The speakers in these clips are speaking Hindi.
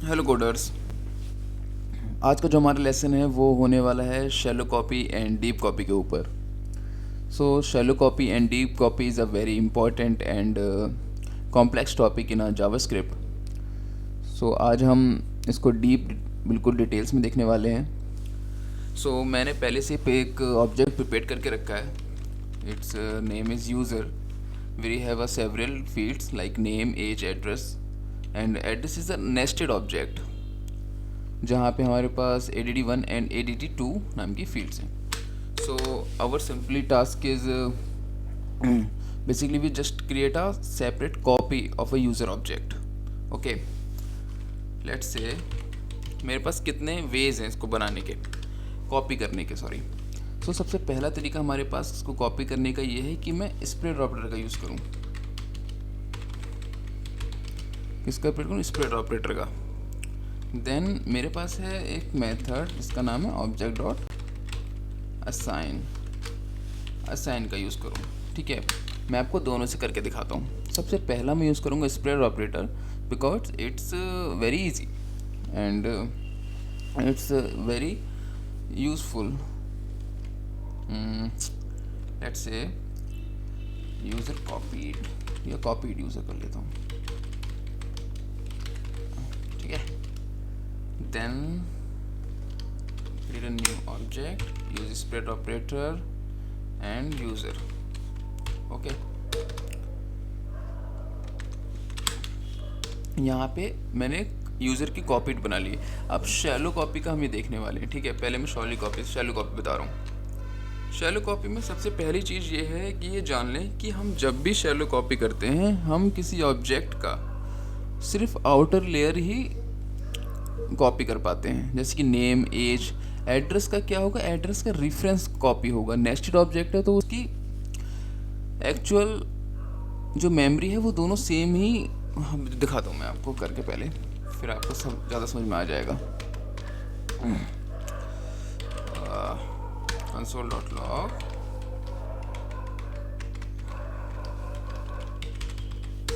Hello coders. आज का जो हमारा लेसन है वो होने वाला है shallow copy and deep copy के ऊपर। So shallow copy and deep copy is a very important and complex topic in JavaScript. So आज हम इसको डीप बिल्कुल डिटेल्स में देखने वाले हैं। सो मैंने पहले से पे एक ऑब्जेक्ट प्रिपेयर करके रखा है। It's name is user. We have a several fields like name, age, address and address is a nested object जहाँ पे हमारे पास ADD1 एंड ADD2 नाम की फील्ड्स हैं। So our simply task is basically we just create a separate copy of a user object. Okay, let's say मेरे पास कितने वेज हैं इसको बनाने के, कॉपी करने के, सॉरी। सो सबसे पहला तरीका हमारे पास इसको कॉपी करने का ये है कि मैं स्प्रेड ऑपरेटर का यूज़ करूँ। किसका ऑपरेटर करूँ? स्प्रेड ऑपरेटर का। देन मेरे पास है एक मेथड जिसका नाम है ऑब्जेक्ट डॉट असाइन। असाइन का यूज़ करूँ, ठीक है। मैं आपको दोनों से करके दिखाता हूँ। सबसे पहला मैं यूज़ करूँगा spread operator because it's very easy and it's very useful. Let's say user copied या कॉपीड यूज़र कर लेता हूँ, ठीक है। Then create a new object, use spread operator and user. Okay. यहाँ पे मैंने यूज़र की कॉपी बना ली। अब शैलो कॉपी का हम ये देखने वाले हैं, ठीक है। पहले मैं शैलो कॉपी बता रहा हूँ। शैलो कॉपी में सबसे पहली चीज़ ये है कि ये जान लें कि हम जब भी शैलो कॉपी करते हैं हम किसी ऑब्जेक्ट का सिर्फ आउटर लेयर ही कॉपी कर पाते हैं। जैसे कि नेम, एज, एड्रेस का क्या होगा? एड्रेस का रेफरेंस कॉपी होगा। नेस्टेड ऑब्जेक्ट है तो उसकी एक्चुअल जो मेमोरी है वो दोनों सेम ही। दिखाता हूँ मैं आपको करके पहले, फिर आपको सब ज़्यादा समझ में आ जाएगा। console.log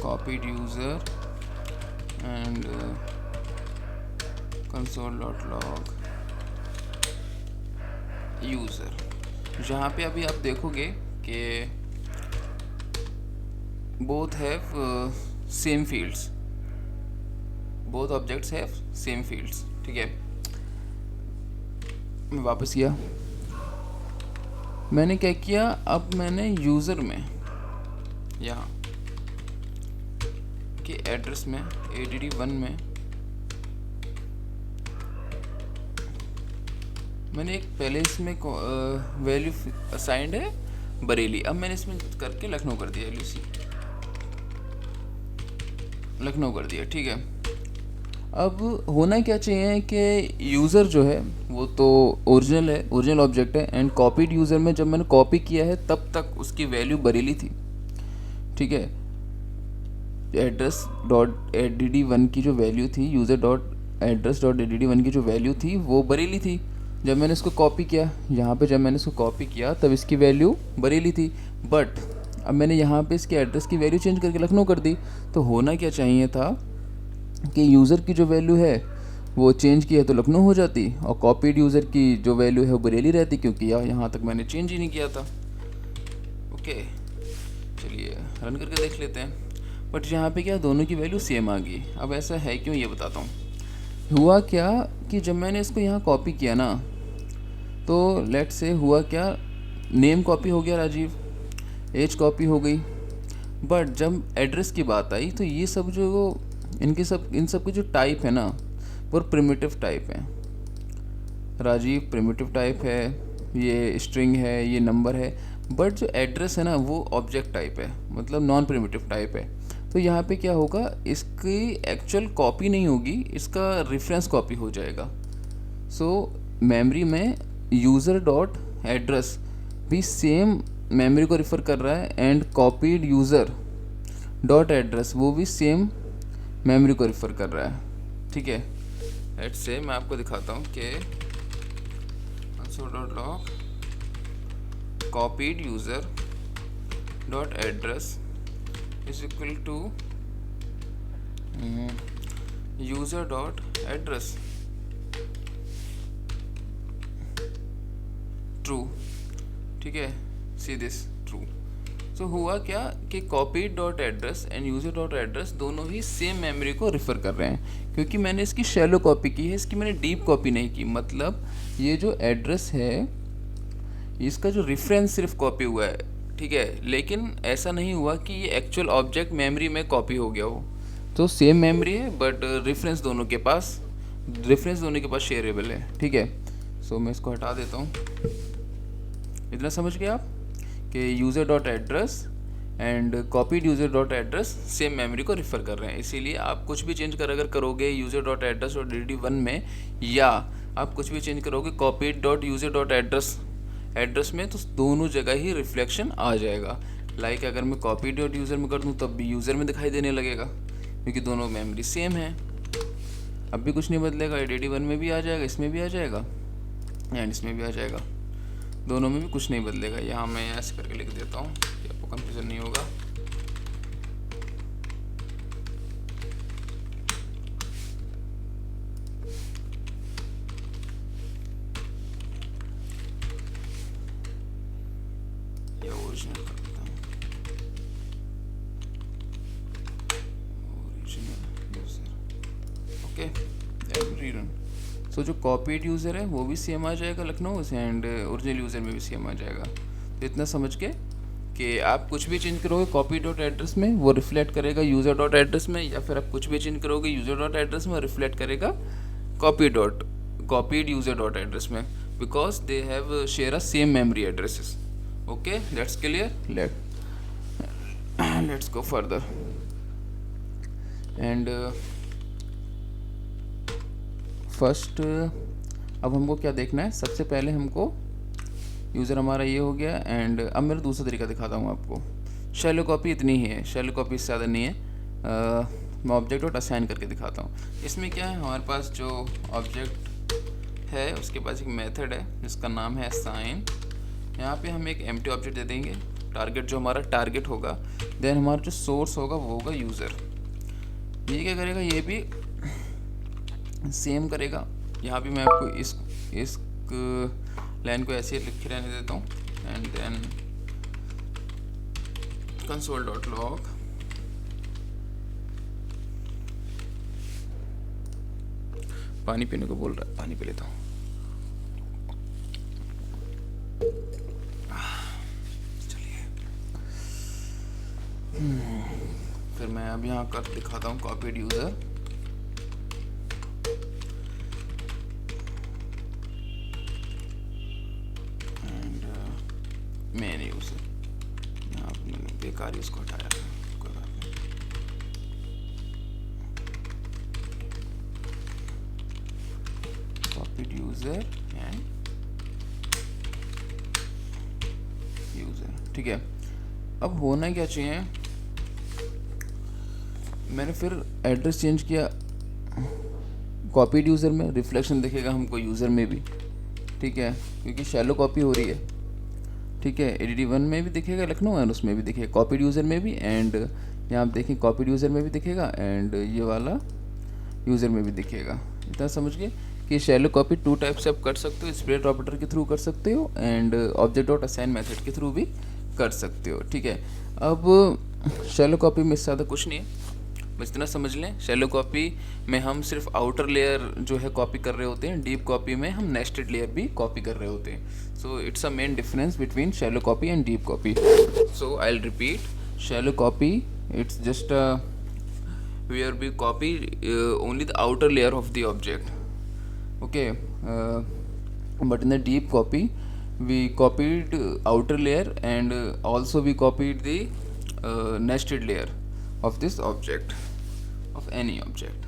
copied user and console.log user. जहाँ पे अभी आप देखोगे कि both have same fields, both objects have same fields, ठीक है। मैं वापस किया, मैंने क्या किया, अब मैंने यूज़र में यहाँ के एड्रेस में ADD1 में मैंने एक पहले इसमें वैल्यू असाइंड है बरेली। अब मैंने इसमें करके लखनऊ कर दिया, LUC लखनऊ कर दिया, ठीक है। अब होना क्या चाहिए कि यूज़र जो है वो तो ओरिजिनल है, ओरिजिनल ऑब्जेक्ट है। एंड कॉपीड यूज़र में जब मैंने कॉपी किया है तब तक उसकी वैल्यू बरेली थी, ठीक है। एड्रेस डॉट ADD1 की जो वैल्यू थी, user dot address dot ADD1 की जो वैल्यू थी वो बरेली थी। जब मैंने इसको कॉपी किया यहाँ पे, जब मैंने इसको कॉपी किया तब इसकी वैल्यू बरेली थी। बट अब मैंने यहाँ पे इसके एड्रेस की वैल्यू चेंज करके लखनऊ कर दी। तो होना क्या चाहिए था कि यूज़र की जो वैल्यू है वो चेंज किया तो लखनऊ हो जाती और कॉपीड यूज़र की जो वैल्यू है वो बरेली रहती, क्योंकि यहाँ तक मैंने चेंज ही नहीं किया था। ओके, चलिए रन करके देख लेते हैं। बट यहाँ पे क्या, दोनों की वैल्यू सेम आ गई। अब ऐसा है क्यों, ये बताता हूँ। हुआ क्या कि जब मैंने इसको यहाँ कॉपी किया ना, तो लेट से हुआ क्या, नेम कॉपी हो गया राजीव, एज कॉपी हो गई। बट जब एड्रेस की बात आई तो ये सब जो इन सब की जो टाइप है ना वो प्रिमिटिव टाइप है। राजीव प्रिमिटिव टाइप है, ये स्ट्रिंग है, ये नंबर है। बट जो एड्रेस है ना वो ऑब्जेक्ट टाइप है, मतलब नॉन प्रिमिटिव टाइप है। तो यहाँ पे क्या होगा, इसकी एक्चुअल कॉपी नहीं होगी, इसका रेफरेंस कॉपी हो जाएगा। सो मेमोरी में यूज़र डॉट एड्रेस भी सेम मेमोरी को रिफ़र कर रहा है and copied user dot address वो भी सेम मेमोरी को रिफ़र कर रहा है, ठीक है। लेट्स से मैं आपको दिखाता हूँ कि console.log copied user dot address is equal to user dot address true, ठीक है, सी दिस ट्रू। तो हुआ क्या कि copy dot address end user dot address दोनों ही सेम मेमोरी को रिफ़र कर रहे हैं, क्योंकि मैंने इसकी शैलो कॉपी की है, इसकी मैंने डीप कॉपी नहीं की। मतलब ये जो एड्रेस है इसका जो रेफरेंस सिर्फ कॉपी हुआ है, ठीक है, लेकिन ऐसा नहीं हुआ कि ये एक्चुअल ऑब्जेक्ट मेमोरी में कॉपी हो गया हो। तो सेम मेमोरी है बट रेफरेंस दोनों के पास शेयरेबल है, ठीक है। सो मैं इसको हटा देता हूँ। इतना समझ गए आप कि user dot address and copied user dot address same memory को रिफ़र कर रहे हैं। इसीलिए आप कुछ भी चेंज अगर करोगे यूज़र डॉट एड्रेस और DD1 में, या आप कुछ भी चेंज करोगे copied dot user dot address में, तो दोनों जगह ही रिफ्लेक्शन आ जाएगा। लाइक अगर मैं कॉपी डॉट यूज़र में कर दूँ तब भी यूज़र में दिखाई देने लगेगा, क्योंकि दोनों मेमोरी सेम है। अब भी कुछ नहीं बदलेगा, DD1 में भी आ जाएगा, इसमें भी आ जाएगा एंड इसमें भी आ जाएगा, दोनों में भी कुछ नहीं बदलेगा। यहाँ मैं ऐसे करके लिख देता हूँ कि आपको कंफ्यूजन नहीं होगा। ये ओरिजिनल कर देता हूँ, original user, okay, every run. So जो कॉपीड यूज़र है वो भी सेम आ जाएगा लखनऊ से, एंड ओरिजिनल यूज़र में भी सेम आ जाएगा। तो इतना समझ के कि आप कुछ भी चेंज करोगे कॉपी डॉट एड्रेस में वो रिफ्लेक्ट करेगा यूज़र डॉट एड्रेस में, या फिर आप कुछ भी चेंज करोगे यूज़र डॉट एड्रेस में रिफ्लेक्ट करेगा कॉपीड यूज़र डॉट एड्रेस में, because they have share a same memory addresses. Okay, that's clear. Let's go further and first अब हमको क्या देखना है। सबसे पहले हमको यूज़र हमारा ये हो गया, एंड अब मेरा दूसरा तरीका दिखाता हूँ आपको। शैलो कॉपी इतनी ही है, शैलो कॉपी इससे ज़्यादा नहीं है। मैं ऑब्जेक्ट डॉट असाइन करके दिखाता हूँ। इसमें क्या है, हमारे पास जो ऑब्जेक्ट है उसके पास एक मेथड है जिसका नाम है असाइन। यहाँ पे हम एक एम्प्टी ऑब्जेक्ट दे देंगे, टारगेट जो हमारा टारगेट होगा, देन हमारा जो सोर्स होगा वो होगा यूज़र। ये क्या करेगा, ये भी सेम करेगा। यहाँ भी मैं आपको इस लाइन को ऐसे लिख के रहने देता हूँ, and then console dot log पानी पीने को बोल रहा है, पानी पी लेता हूँ। चलिए फिर मैं अब यहाँ कर दिखाता हूँ कॉपीड यूज़र, मेन यूज़र। यहाँ मैंने बेकार ही उसको हटाया, कोई बात नहीं। कॉपीड यूज़र एंड यूज़र, ठीक है। अब होना क्या चाहिए, मैंने फिर एड्रेस चेंज किया कॉपीड यूज़र में, रिफ्लेक्शन दिखेगा हमको यूज़र में भी, ठीक है, क्योंकि शैलो कॉपी हो रही है, ठीक है। DD1 में भी दिखेगा लखनऊ और उसमें भी दिखेगा, कॉपीड यूज़र में भी, एंड यहाँ आप देखें कॉपीड यूज़र में भी दिखेगा, एंड ये वाला यूज़र में भी दिखेगा। इतना समझ गए कि शैलो कॉपी टू टाइप से आप कर सकते हो, स्प्लिट ऑपरेटर के थ्रू कर सकते हो, and object dot assign method के थ्रू भी कर सकते हो, ठीक है। अब शैलो कॉपी में ज़्यादा कुछ नहीं है, बस इतना समझ लें। शैलो कॉपी में हम सिर्फ आउटर लेयर जो है कॉपी कर रहे होते हैं, डीप कॉपी में हम नेस्टेड लेयर भी कॉपी कर रहे होते हैं। So it's a main difference between shallow copy and deep copy. So I will repeat, shallow copy it's just where we copy only the outer layer of the object, okay, but in the deep copy we copied outer layer, and also we copied the nested layer of this object, of any object।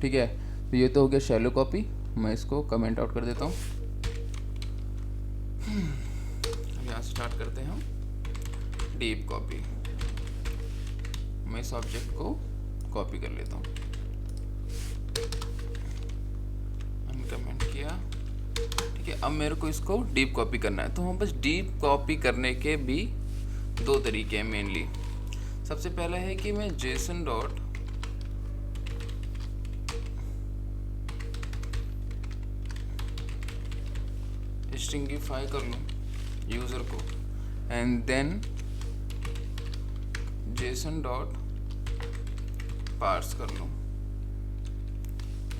ठीक है, तो ये तो हो गया शैलो कॉपी। मैं इसको कमेंट आउट कर देता हूँ। यहाँ से स्टार्ट करते हैं हम डीप कॉपी। मैं इस ऑब्जेक्ट को कॉपी कर लेता हूँ, मैंने कमेंट किया, ठीक है। अब मेरे को इसको डीप कॉपी करना है, तो हम बस डीप कॉपी करने के भी दो तरीके हैं मेनली। सबसे पहला है कि मैं जेसन डॉट स्ट्रिंगिफाई कर लूँ यूज़र को and then JSON dot parse कर लूँ।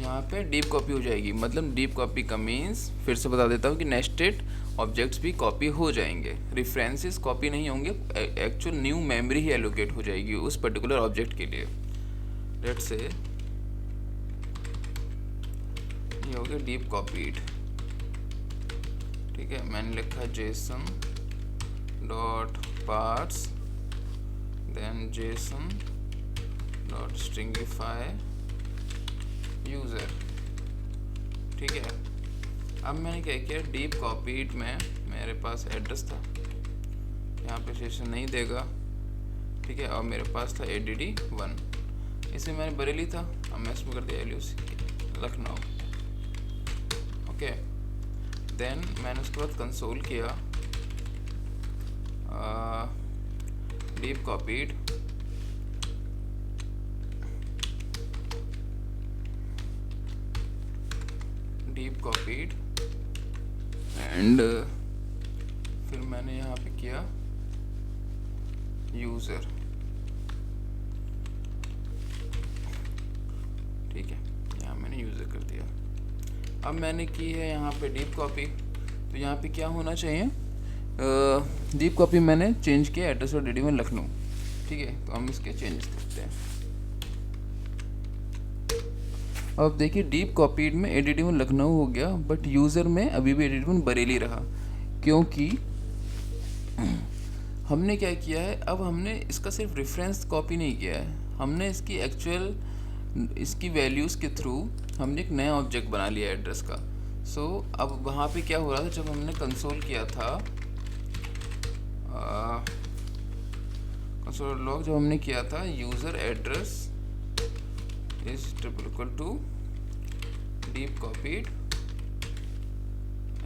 यहाँ पे डीप कॉपी हो जाएगी। मतलब डीप कॉपी का मीन्स फिर से बता देता हूँ कि नेस्टेड ऑब्जेक्ट्स भी कॉपी हो जाएंगे, रेफरेंसेस कॉपी नहीं होंगे, एक्चुअल न्यू मेमोरी ही एलोकेट हो जाएगी उस पर्टिकुलर ऑब्जेक्ट के लिए। लेट्स से ये हो गया डीप कॉपीड। ठीक है, मैंने लिखा JSON dot parse then JSON dot stringify user. ठीक है, अब मैंने क्या किया, डीप कॉपीड में मेरे पास एड्रेस था, यहाँ पे सेशन नहीं देगा। ठीक है, और मेरे पास था ADD1, इसमें मैंने बरेली था, अब मैं इसमें कर दिया LUC लखनऊ। ओके, देन मैंने उसके बाद कंसोल किया डीप कॉपीड एंड फिर मैंने यहाँ पे किया यूज़र। ठीक है, यहाँ मैंने यूज़र कर दिया। अब मैंने की है यहाँ पे डीप कॉपी, तो यहाँ पे क्या होना चाहिए, डीप कॉपी मैंने चेंज किया एड्रेस और ADD1 लखनऊ। ठीक है, तो हम इसके चेंजेस करते हैं। अब देखिए डीप कॉपीड में ADD1 लखनऊ हो गया, बट यूज़र में अभी भी ADD1 बरेली रहा, क्योंकि हमने क्या किया है, अब हमने इसका सिर्फ रेफरेंस कॉपी नहीं किया है, हमने इसकी एक्चुअल इसकी वैल्यूज़ के थ्रू हमने एक नया ऑब्जेक्ट बना लिया एड्रेस का। सो अब वहाँ पे क्या हो रहा था, जब हमने कंसोल किया था कंसोल लॉग जब हमने किया था user address is equal to deep copied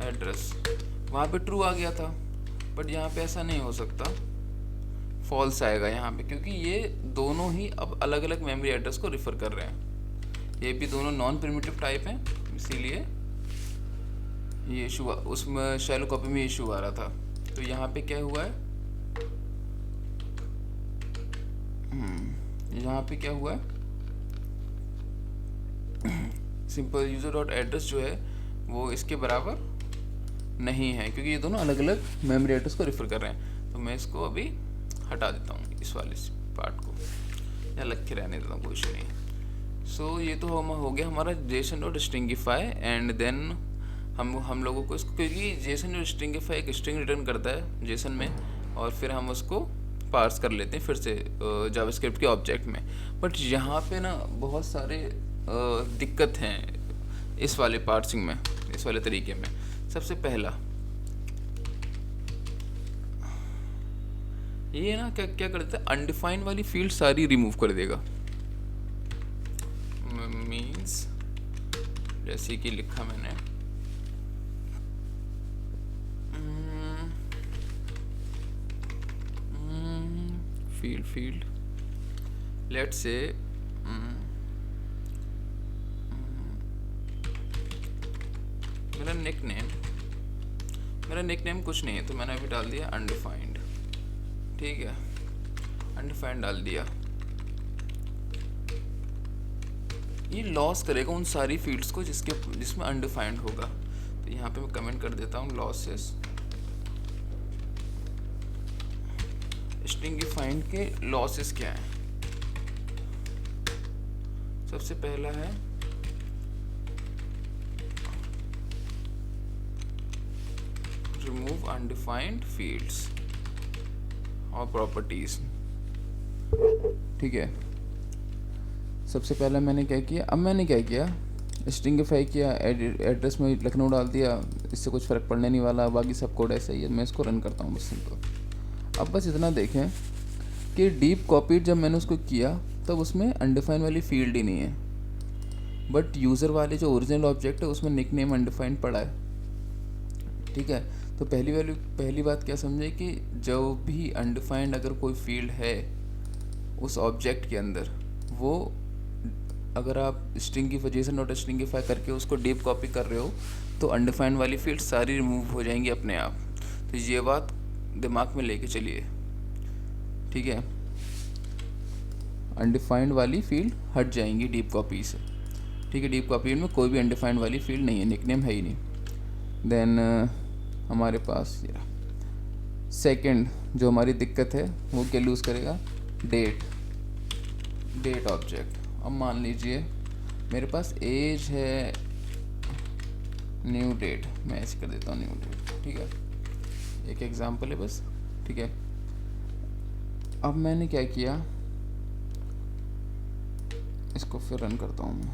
address, वहाँ पे ट्रू आ गया था, बट यहाँ पे ऐसा नहीं हो सकता, फॉल्स आएगा यहाँ पे, क्योंकि ये दोनों ही अब अलग अलग मेमोरी एड्रेस को रिफ़र कर रहे हैं। ये भी दोनों नॉन प्रिमिटिव टाइप हैं, इसीलिए ये इशू उसमें शैलो कॉपी में इशू आ रहा था। तो यहाँ पे क्या हुआ है, यहाँ पे क्या हुआ है, सिंपल यूज़र डॉट एड्रेस जो है वो इसके बराबर नहीं है, क्योंकि ये दोनों अलग अलग मेमोरी एड्रेस को रिफ़र कर रहे हैं। तो मैं इसको अभी हटा देता हूँ, इस वाले पार्ट को, या लग के रहने देता हूँ, कोई इशू नहीं। सो ये तो हो गया हमारा JSON dot stringify and then हम लोगों को इसको, क्योंकि जेसन डॉट स्ट्रिंगिफाई एक स्ट्रिंग रिटर्न करता है जेसन में, और फिर हम उसको पार्स कर लेते हैं फिर से जावास्क्रिप्ट के ऑब्जेक्ट में। बट यहाँ पे ना बहुत सारे दिक्कत हैं इस वाले पार्सिंग में, इस वाले तरीके में। सबसे पहला ये ना क्या कर देता है, अनडिफाइंड वाली फील्ड सारी रिमूव कर देगा। मीन्स जैसे कि लिखा मैंने फील्ड लेट्स से मेरा निक नेम कुछ नहीं है, तो मैंने अभी डाल दिया अनडिफाइंड। ठीक है, अनडिफाइंड डाल दिया। ये लॉस करेगा उन सारी फील्ड्स को जिसमें अनडिफाइंड होगा। तो यहाँ पे मैं कमेंट कर देता हूँ लॉसेस स्ट्रिंगिफाइंड के लॉसेस क्या है। सबसे पहला है रिमूव अनडिफाइंड फील्ड्स और प्रॉपर्टीज। ठीक है, सबसे पहले मैंने क्या किया, अब मैंने क्या किया, स्ट्रिंगिफाई किया, एड्रेस में लखनऊ डाल दिया, इससे कुछ फ़र्क पड़ने नहीं वाला, बाकी सब कोड ऐसा ही है। मैं इसको रन करता हूँ बस सिंपल। अब बस इतना देखें कि डीप कॉपीड जब मैंने उसको किया तब उसमें अनडिफाइंड वाली फील्ड ही नहीं है, बट यूज़र वाले जो ओरिजिनल ऑब्जेक्ट है उसमें निक नेम अनडिफाइंड पड़ा है। ठीक है, तो पहली बात क्या समझे कि जब भी अनडिफाइंड अगर कोई फील्ड है उस ऑब्जेक्ट के अंदर, वो अगर आप स्ट्रिंग की वजह से नॉट स्ट्रिंगिफाई करके उसको डीप कॉपी कर रहे हो तो अनडिफाइंड वाली फील्ड सारी रिमूव हो जाएंगी अपने आप। तो ये बात दिमाग में लेके चलिए, ठीक है। अनडिफाइंड वाली फील्ड हट जाएंगी डीप कॉपी से, ठीक है। डीप कॉपी में कोई भी अनडिफाइंड वाली फील्ड नहीं है, निकनेम है ही नहीं। देन हमारे पास ये सेकंड जो हमारी दिक्कत है वो क्या यूज़ करेगा, डेट ऑब्जेक्ट। अब मान लीजिए मेरे पास एज है न्यू डेट, मैं ऐसे कर देता हूँ न्यू डेट, ठीक है। एक एग्जांपल है बस, ठीक है। अब मैंने क्या किया, इसको फिर रन करता हूँ मैं।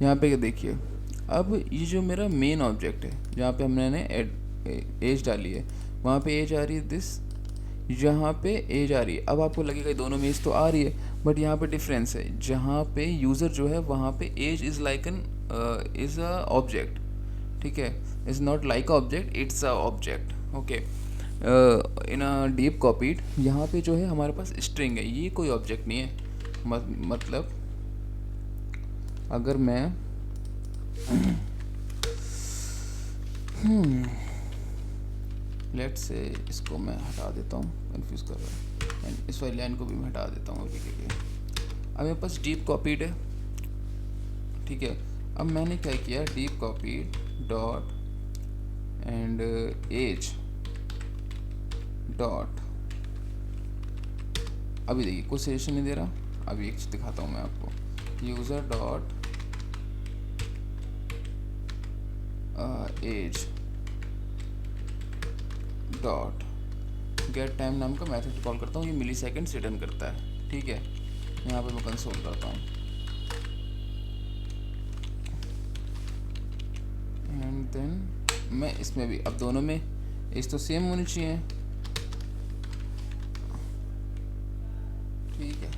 यहाँ पे देखिए, अब ये जो मेरा मेन ऑब्जेक्ट है जहाँ पे हमने एज डाली है, वहाँ पे एज आ रही है दिस, जहाँ पे एज आ रही है। अब आपको लगेगा दोनों में एज तो आ रही है, बट यहाँ पे डिफरेंस है। जहाँ पे यूज़र जो है वहाँ पे age is like an is a object, ठीक है। Is not like object, it's a object, okay. In a deep copied यहाँ पे जो है हमारे पास स्ट्रिंग है, ये कोई ऑब्जेक्ट नहीं है। मतलब अगर मैं लेट से इसको मैं हटा देता हूँ, कंफ्यूज कर रहा है, इस वाली लाइन को भी मैं हटा देता हूँ अभी के लिए। अब मेरे पास डीप कॉपीड है, ठीक है। अब मैंने क्या किया, deep copied dot and age dot, अभी देखिए कोई सजेशन नहीं दे रहा, अभी एक चीज़ दिखाता हूँ मैं आपको। User dot age dot get time नाम का मेथड कॉल करता हूँ, ये मिली सेकेंड रिटर्न करता है, ठीक है। यहाँ पे मैं कंसोल करता हूँ एंड देन मैं इसमें भी, अब दोनों में एज तो सेम होनी चाहिए, ठीक है।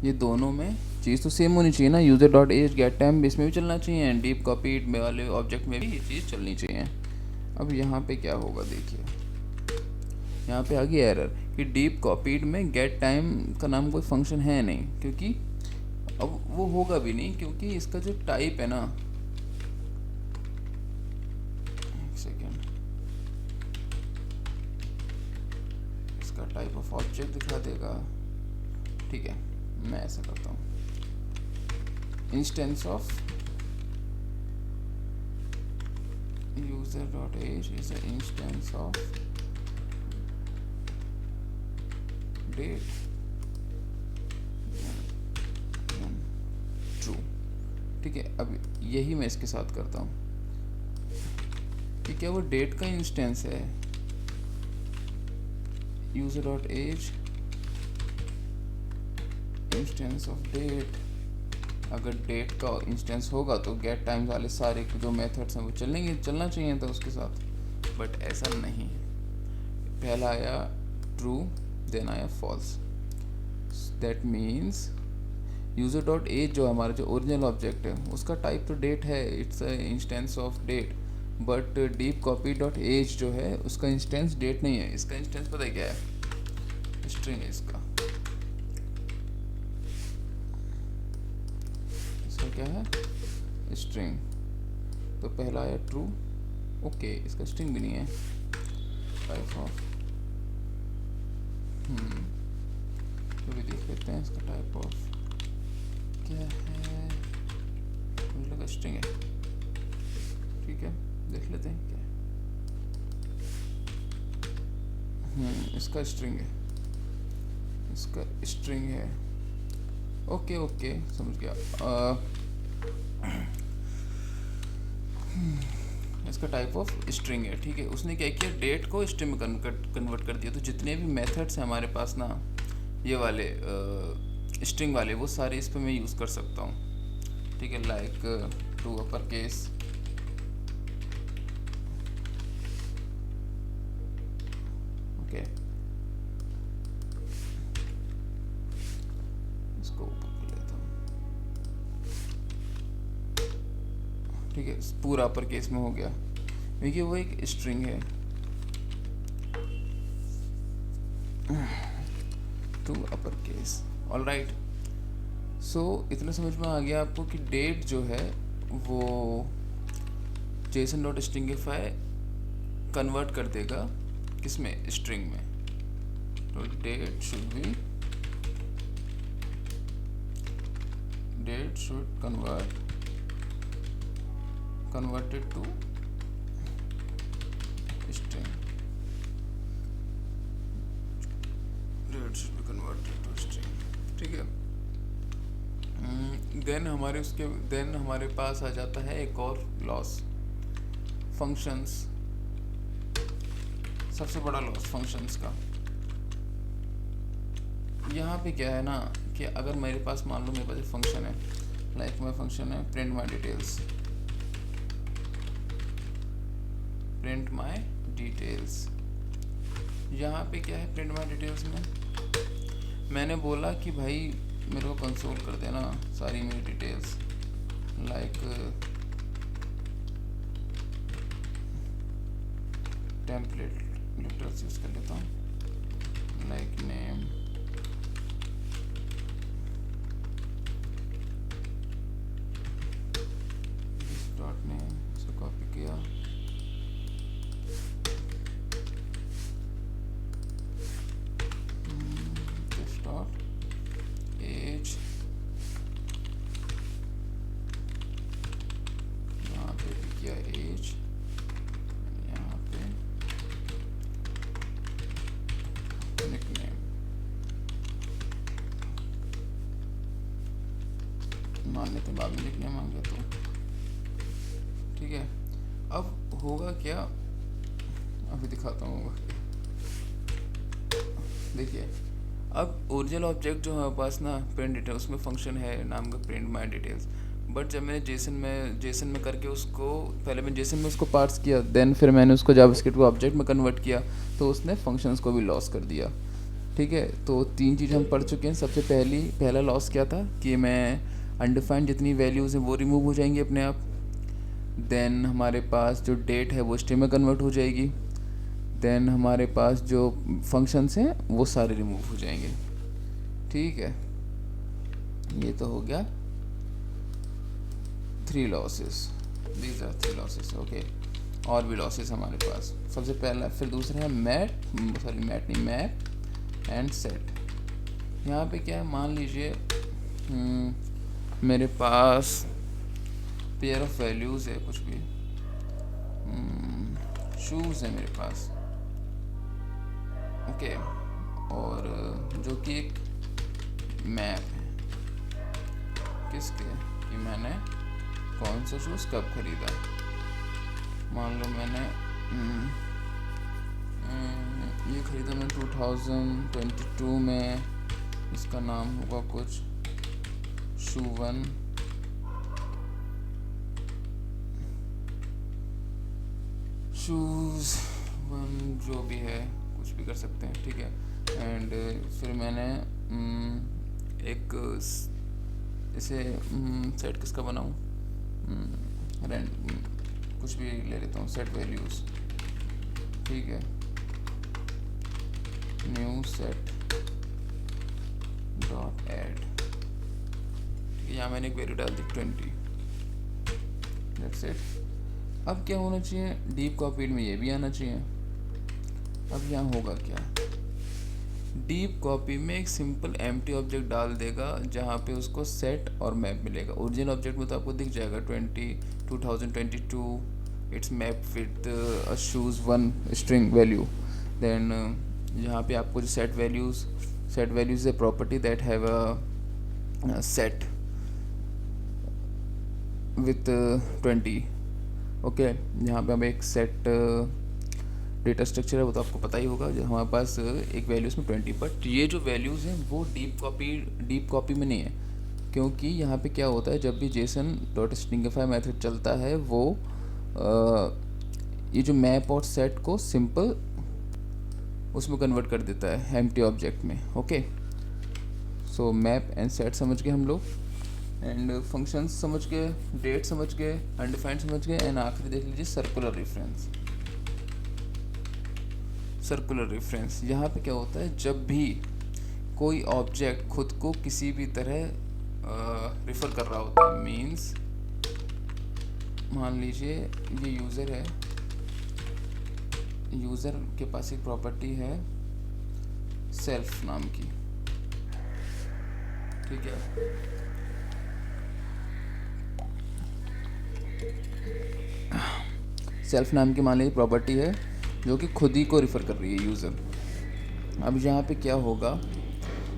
ये दोनों में चीज़ तो सेम होनी चाहिए ना, user dot age get time इसमें भी चलना चाहिए एंड डीप कॉपीड में वाले ऑब्जेक्ट में भी ये चीज़ चलनी चाहिए। अब यहाँ पे क्या होगा देखिए, यहाँ पे आ गई एरर कि डीप कॉपीड में गेट टाइम का नाम कोई फंक्शन है नहीं, क्योंकि अब वो होगा भी नहीं, क्योंकि इसका जो टाइप है ना, एक सेकेंड, इसका टाइप ऑफ ऑब्जेक्ट दिखा देगा, ठीक है। मैं ऐसा करता हूँ, instance of user dot age is a instance of date true, ठीक है। अब यही मैं इसके साथ करता हूँ कि क्या वो डेट का इंस्टेंस है, user dot age instance of date. अगर डेट का इंस्टेंस होगा तो गेट टाइम वाले सारे जो मेथड्स हैं वो चलना चाहिए था उसके साथ, बट ऐसा नहीं है। पहला आया ट्रू, देन आया false. That means user dot age जो हमारा जो ओरिजिनल ऑब्जेक्ट है उसका टाइप तो डेट है, it's a instance of date, but deep copy dot age जो है उसका इंस्टेंस डेट नहीं है, इसका इंस्टेंस पता है क्या है, स्ट्रिंग है इसका क्या है, स्ट्रिंग। तो पहला आया ट्रू, ओके, इसका स्ट्रिंग भी नहीं है, टाइप ऑफ तो भी देख लेते हैं इसका टाइप ऑफ क्या है, मुझे लगा स्ट्रिंग है, ठीक है, देख लेते हैं क्या है। इसका स्ट्रिंग है, इसका स्ट्रिंग है, ओके ओके समझ गया। इसका टाइप ऑफ स्ट्रिंग है, ठीक है। उसने क्या किया, डेट को स्ट्रिंग में कन्वर्ट कर दिया। तो जितने भी मेथड्स हैं हमारे पास ना, ये वाले स्ट्रिंग वाले, वो सारे इस पे मैं यूज़ कर सकता हूँ, ठीक है। Like to upper case, okay, इसको ऊपर कर लेता हूँ, ठीक है, पूरा अपर केस में हो गया। देखिए वो एक स्ट्रिंग है to upper case. All right, so इतना समझ में आ गया आपको कि डेट जो है वो जेसन डॉट स्ट्रिंगिफाई कन्वर्ट कर देगा किस में, स्ट्रिंग में। तो date should converted to string, date should be converted to string, ठीक है। देन हमारे पास आ जाता है एक और लॉस, फंक्शंस। सबसे बड़ा लॉस फंक्शंस का यहाँ पे क्या है ना कि अगर मेरे पास मान लो मेरे पास एक फंक्शन है, लाइक माई फंक्शन है प्रिंट माई डिटेल्स। यहाँ पे क्या है प्रिंट माई डिटेल्स में मैंने बोला कि भाई मेरे को कंसोल कर देना सारी मेरी details, like template letters use कर लेता हूँ, लाइक नेम, डॉट नेम, इसको कॉपी किया, दिस डॉट एज, यहाँ पे भी किया एज, यहाँ पे निकनेम, मान लेते बाद में निकनेम आ गया तो ठीक है। अब होगा क्या, अभी दिखाता हूँ। देखिए अब ओरिजिनल ऑब्जेक्ट जो हमारे पास ना प्रिंट डिटेल, उसमें फंक्शन है नाम का प्रिंट माई डिटेल्स, बट जब मैंने जेसन में करके उसको, पहले मैंने जेसन में उसको पार्ट्स किया, देन फिर मैंने उसको जावास्क्रिप्ट को ऑब्जेक्ट में कन्वर्ट किया, तो उसने फंक्शंस को भी लॉस कर दिया, ठीक है। तो 3 चीज़ हम पढ़ चुके हैं। सबसे पहला लॉस क्या था कि मैं अनडिफाइंड जितनी वैल्यूज़ हैं वो रिमूव हो जाएंगी अपने आप। देन हमारे पास जो डेट है वो स्ट्रिंग में कन्वर्ट हो जाएगी। देन हमारे पास जो फंक्शंस हैं वो सारे रिमूव हो जाएंगे, ठीक है। ये तो हो गया 3 losses, these are 3 losses, okay. और भी लॉसेस हमारे पास, सबसे पहला, फिर दूसरा है मैप एंड सेट। यहाँ पे क्या है, मान लीजिए मेरे पास पेयर ऑफ वैल्यूज़ है, कुछ भी शूज़ है मेरे पास, ओके, और जो कि एक मैप है किसके, कि मैंने कौन सा शूज़ कब खरीदा। मान लो मैंने ये खरीदा मैं 2022 में, इसका नाम होगा कुछ शू वन, शूज़ वन जो भी है, कुछ भी कर सकते हैं, ठीक है। एंड फिर मैंने एक इसे सेट किसका बनाऊँ, कुछ भी ले लेता हूँ, सेट वैल्यूज़, ठीक है, न्यू सेट डॉट ऐड, यहाँ मैंने एक वैल्यू डाल दी 20, दैट्स इट। अब क्या होना चाहिए, डीप कॉपीड में ये भी आना चाहिए। अब यहाँ होगा क्या, डीप कॉपी में एक सिंपल एम्प्टी ऑब्जेक्ट डाल देगा जहाँ पे उसको सेट और मैप मिलेगा। ओरिजिनल ऑब्जेक्ट में तो आपको दिख जाएगा 2022 it's map with shoes one string value. Then यहाँ पे आपको जो सेट वैल्यूज़ है property that have a set with 20, okay. यहाँ पे हम एक सेट डेटा स्ट्रक्चर है, वो तो आपको पता ही होगा, जो हमारे पास एक वैल्यूज़ में 20, बट ये जो वैल्यूज़ हैं वो डीप कॉपी में नहीं है, क्योंकि यहाँ पे क्या होता है, जब भी जेसन डॉट स्ट्रिंगिफाई मेथड चलता है वो ये जो मैप और सेट को सिंपल उसमें कन्वर्ट कर देता है एम्प्टी ऑब्जेक्ट में, okay. So map and set समझ गए हम लोग। एंड फंक्शंस समझ गए, डेट समझ गए, अनडिफाइंड समझ गए, एंड आखिरी देख लीजिए सर्कुलर रेफरेंस। सर्कुलर रेफरेंस यहाँ पे क्या होता है, जब भी कोई ऑब्जेक्ट खुद को किसी भी तरह रिफ़र कर रहा होता है, मीन्स मान लीजिए ये यूज़र है, यूज़र के पास एक प्रॉपर्टी है सेल्फ नाम की, ठीक है। सेल्फ नाम की मान लीजिए प्रॉपर्टी है जो कि खुद ही को रिफ़र कर रही है यूज़र। अब यहाँ पे क्या होगा,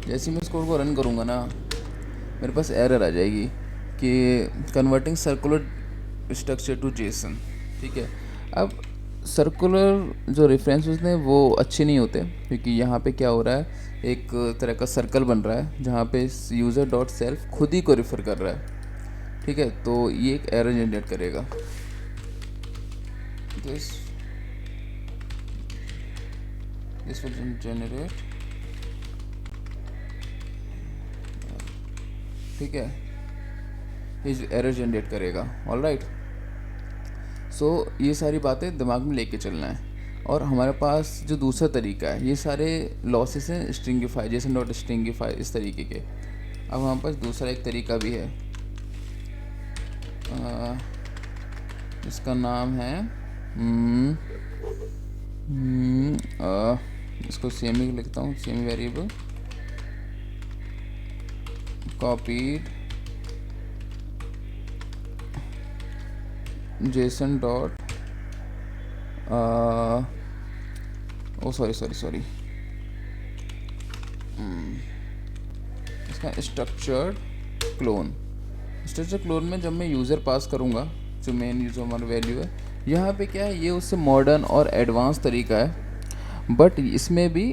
जैसे ही मैं इस कोड को रन करूँगा ना, मेरे पास एरर आ जाएगी कि converting circular structure to JSON, ठीक है। अब सर्कुलर जो रेफरेंसेस हैं वो अच्छे नहीं होते, क्योंकि यहाँ पे क्या हो रहा है, एक तरह का सर्कल बन रहा है जहाँ पे यूज़र डॉट सेल्फ खुद ही को रिफ़र कर रहा है, ठीक है। तो ये एक एरर जनरेट करेगा। दिस विल जनरेट, ठीक है, ये एरर जनरेट करेगा। ऑलराइट, सो ये सारी बातें दिमाग में लेके चलना है। और हमारे पास जो दूसरा तरीका है, ये सारे लॉसेस हैं स्ट्रिंगिफाई, जैसे नॉट स्ट्रिंगिफाई, इस तरीके के। अब हमारे पास दूसरा एक तरीका भी है, इसका नाम है इसको सेमी लिखता हूँ, semi variable copied Jason dot sorry इसका स्ट्रक्चर्ड क्लोन। स्ट्रक्चर क्लोन में जब मैं यूज़र पास करूँगा, जो मेन यूज़र हमारा वैल्यू है, यहाँ पे क्या है, ये उससे मॉडर्न और एडवांस तरीका है, बट इसमें भी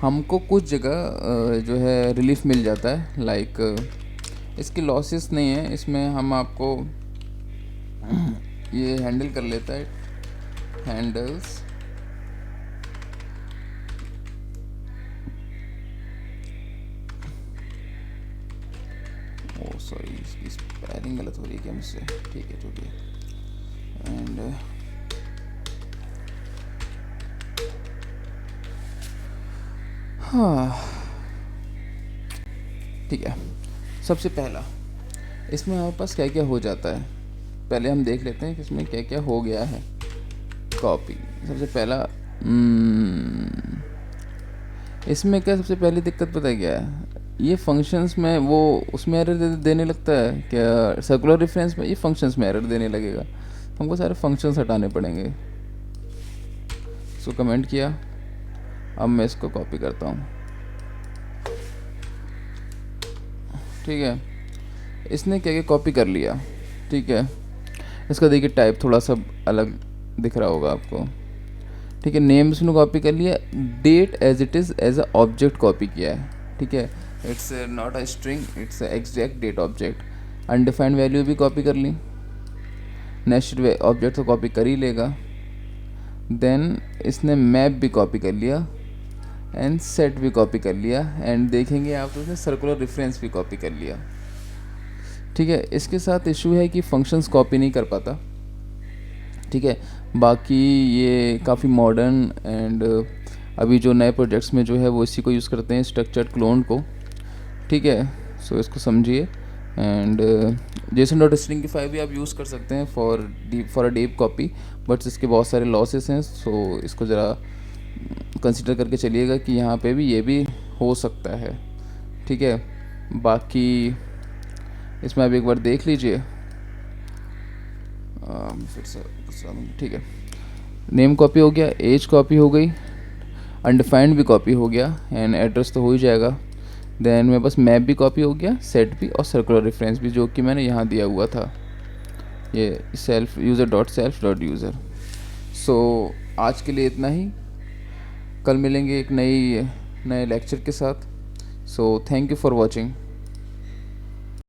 हमको कुछ जगह जो है रिलीफ मिल जाता है। लाइक इसकी लॉसेस नहीं है, इसमें हम आपको ये हैंडल कर लेता है, हैंडल्स सॉरी, इसकी स्पेलिंग गलत हो रही है क्या मुझसे, ठीक है जो भी है। एंड हाँ ठीक है, सबसे पहला इसमें हमारे पास क्या क्या हो जाता है, पहले हम देख लेते हैं कि इसमें क्या क्या हो गया है। कॉपी, सबसे पहला इसमें क्या सबसे पहली दिक्कत पता है क्या है, ये फंक्शंस में वो उसमें एरर देने लगता है क्या, सर्कुलर रेफरेंस में ये फंक्शंस में एरर देने लगेगा, हमको सारे फंक्शंस हटाने पड़ेंगे। सो कमेंट किया, अब मैं इसको कॉपी करता हूँ, ठीक है। इसने क्या क्या कॉपी कर लिया, ठीक है। इसका देखिए टाइप थोड़ा सा अलग दिख रहा होगा आपको, ठीक है। नेम इसने कॉपी कर लिया, date as it is as a object copy किया है, ठीक है। It's not a string, it's exact date object. Undefined value भी कॉपी कर ली, नेस्टेड ऑब्जेक्ट तो कॉपी कर ही लेगा। देन इसने मैप भी कॉपी कर लिया एंड सेट भी कॉपी कर लिया, एंड देखेंगे आप तो उसने सर्कुलर रेफरेंस भी कॉपी कर लिया, ठीक है। इसके साथ इशू है कि फंक्शंस कॉपी नहीं कर पाता, ठीक है। बाकी ये काफ़ी मॉडर्न एंड अभी जो नए प्रोजेक्ट्स में जो है वो इसी को यूज़ करते हैं, स्ट्रक्चर्ड क्लोन को, ठीक है। सो इसको समझिए। एंड जेसन डॉट स्ट्रिंगिफाई भी आप यूज़ कर सकते हैं for a deep copy, but इसके बहुत सारे लॉसेस हैं, सो इसको ज़रा कंसिडर करके चलिएगा कि यहाँ पे भी ये भी हो सकता है, ठीक है। बाकी इसमें आप एक बार देख लीजिए फिर से, ठीक है। नेम कॉपी हो गया, एज कॉपी हो गई, अनडिफाइंड भी कॉपी हो गया, एंड एड्रेस तो हो ही जाएगा। देन मेरे पास मैप भी कॉपी हो गया, सेट भी, और सर्कुलर रेफरेंस भी, जो कि मैंने यहाँ दिया हुआ था, ये self user dot self dot user. So आज के लिए इतना ही, कल मिलेंगे एक नए लेक्चर के साथ। So thank you for watching.